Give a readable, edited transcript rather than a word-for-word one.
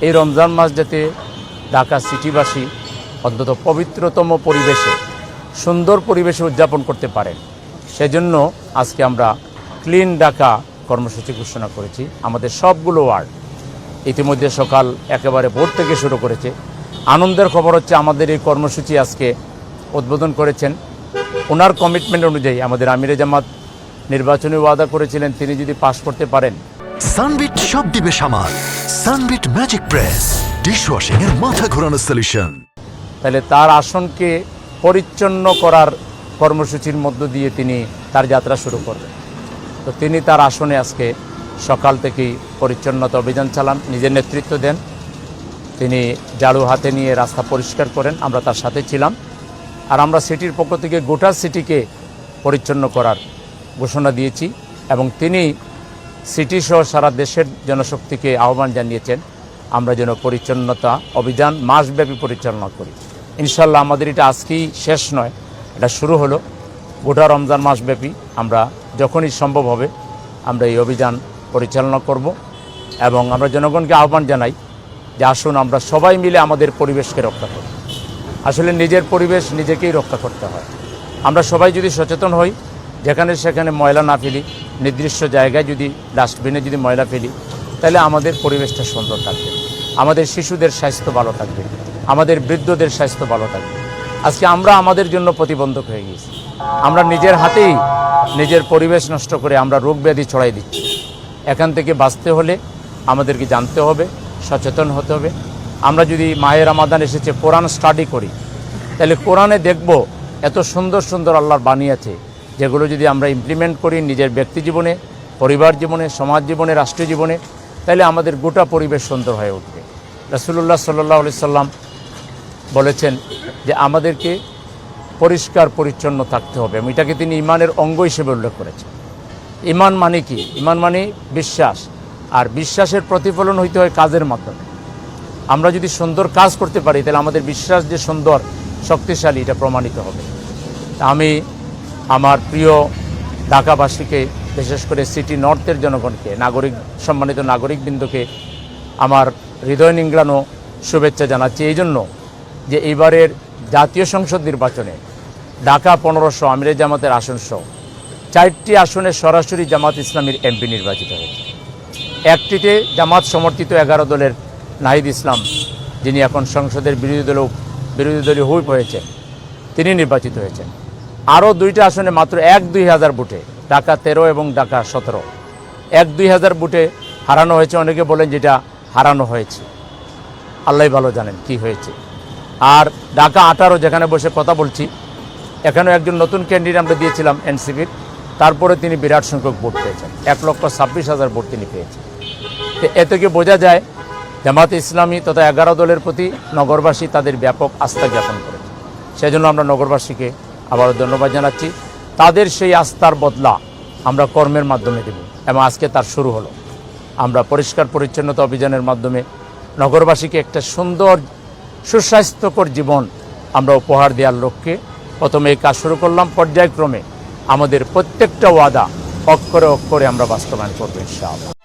এই রমজান মাস যাতে ঢাকা সিটিবাসী অন্তত পবিত্রতম পরিবেশে সুন্দর পরিবেশে উদযাপন করতে পারেন, সেজন্য আজকে আমরা ক্লিন ঢাকা কর্মসূচি ঘোষণা করেছি। আমাদের সবগুলো ওয়ার্ড ইতিমধ্যে সকাল একেবারে ভোর থেকে শুরু করেছে। আনন্দের খবর হচ্ছে আমাদের এই কর্মসূচি আজকে উদ্বোধন করেছেন ওনার কমিটমেন্ট অনুযায়ী আমাদের আমিরে জামাত নির্বাচনী ওয়াদা করেছিলেন, তিনি যদি পাশ করতে পারেন সানবিট সব দিবে সামাল। সানবিট ম্যাজিক প্রেস ডিশওয়াশিং এর মাথা ঘোরানো সলিউশন। তাহলে তার আসনকে পরিচ্ছন্ন করার কর্মসূচির মধ্য দিয়ে তিনি তার যাত্রা শুরু করবেন। তো তিনি তার আসনে আজকে সকাল থেকেই পরিচ্ছন্নতা অভিযান চালান, নিজের নেতৃত্ব দেন। তিনি ঝাড়ু হাতে নিয়ে রাস্তা পরিষ্কার করেন, আমরা তার সাথে ছিলাম। আর আমরা সিটির পক্ষ থেকে গোটা সিটিকে পরিচ্ছন্ন করার ঘোষণা দিয়েছি এবং তিনি সিটি সহ সারা দেশের জনশক্তিকে আহ্বান জানিয়েছেন আমরা যেন পরিচ্ছন্নতা অভিযান মাসব্যাপী পরিচালনা করি। ইনশাল্লাহ আমাদের এটা আজকেই শেষ নয়, এটা শুরু হলো। গোটা রমজান মাসব্যাপী আমরা যখনই সম্ভব হবে আমরা এই অভিযান পরিচালনা করব এবং আমরা জনগণকে আহ্বান জানাই যে আসুন আমরা সবাই মিলে আমাদের পরিবেশকে রক্ষা করি। আসলে নিজের পরিবেশ নিজেকেই রক্ষা করতে হয়। আমরা সবাই যদি সচেতন হই, যেখানে সেখানে ময়লা না ফেলি, নির্দিষ্ট জায়গায় যদি ডাস্টবিনে যদি ময়লা ফেলি, তাহলে আমাদের পরিবেশটা সুন্দর থাকবে, আমাদের শিশুদের স্বাস্থ্য ভালো থাকবে, আমাদের বৃদ্ধদের স্বাস্থ্য ভালো থাকবে। আজকে আমরা আমাদের জন্য প্রতিবন্ধক হয়ে গেছি। আমরা নিজের হাতেই নিজের পরিবেশ নষ্ট করে আমরা রোগ ব্যাধি ছড়াই দিচ্ছি। এখান থেকে বাঁচতে হলে আমাদেরকে জানতে হবে, সচেতন হতে হবে। আমরা যদি মাহে রমাদান এসেছে কোরআন স্টাডি করি, তাহলে কোরআনে দেখব এত সুন্দর সুন্দর আল্লাহর বাণী আছে, যেগুলো যদি আমরা ইমপ্লিমেন্ট করি নিজের ব্যক্তি জীবনে, পরিবার জীবনে, সমাজ জীবনে, রাষ্ট্রীয় জীবনে, তাহলে আমাদের গোটা পরিবেশ সুন্দর হয়ে উঠবে। রাসূলুল্লাহ সাল্লাল্লাহু আলাইহি সাল্লাম বলেছেন যে আমাদেরকে পরিষ্কার পরিচ্ছন্ন থাকতে হবে এবং এটাকে তিনি ইমানের অঙ্গ হিসেবে উল্লেখ করেছেন। ইমান মানে কি? ইমান মানে বিশ্বাস, আর বিশ্বাসের প্রতিফলন হইতে হয় কাজের মাধ্যমে। আমরা যদি সুন্দর কাজ করতে পারি তাহলে আমাদের বিশ্বাস যে সুন্দর শক্তিশালী এটা প্রমাণিত হবে। আমি আমার প্রিয় ঢাকাবাসীকে, বিশেষ করে সিটি নর্থের জনগণকে, সম্মানিত নাগরিকবৃন্দকে আমার হৃদয় নিংড়ানো শুভেচ্ছা জানাচ্ছি এই জন্য যে এইবারের জাতীয় সংসদ নির্বাচনে ঢাকা 1500 আমিরে জামাতের আসনসহ 4টি আসনে সরাসরি জামাত ইসলামীর এমপি নির্বাচিত হয়েছে। একটিতে জামাত সমর্থিত 11 দলের নাহিদ ইসলাম, যিনি এখন সংসদের বিরোধী দলীয় হুইপ হয়েছেন, তিনি নির্বাচিত হয়েছেন। আরও 2টা আসনে মাত্র 1-2 হাজার ভোটে, ঢাকা 13 এবং ঢাকা 17, 1-2 হাজার ভোটে হারানো হয়েছে। অনেকে বলেন যেটা হারানো হয়েছে, আল্লাহ ভালো জানেন কি হয়েছে। আর ঢাকা 18 যেখানে বসে কথা বলছি, এখানেও একজন নতুন ক্যান্ডিডেট আমরা দিয়েছিলাম এনসিপির, তারপরে তিনি বিরাট সংখ্যক ভোট পেয়েছেন, 1,26,000 ভোট তিনি পেয়েছেন। তো এ থেকে বোঝা যায় জামাত ইসলামী তথা 11 দলের প্রতি নগরবাসী তাদের ব্যাপক আস্থা জ্ঞাপন করেছে। সেজন্য আমরা নগরবাসীকে আবারও ধন্যবাদ জানাচ্ছি। তাদের সেই আস্থার বদলা আমরা কর্মের মাধ্যমে দেব এবং আজকে তার শুরু হলো। আমরা পরিষ্কার পরিচ্ছন্নতা অভিযানের মাধ্যমে নগরবাসীকে একটা সুন্দর সুস্বাস্থ্যকর জীবন আমরা উপহার দেওয়ার লক্ষ্যে প্রথমে এই কাজ শুরু করলাম। পর্যায়ক্রমে আমাদের প্রত্যেকটা ওয়াদা অক্ষরে অক্ষরে আমরা বাস্তবায়ন করব ইনশাআল্লাহ।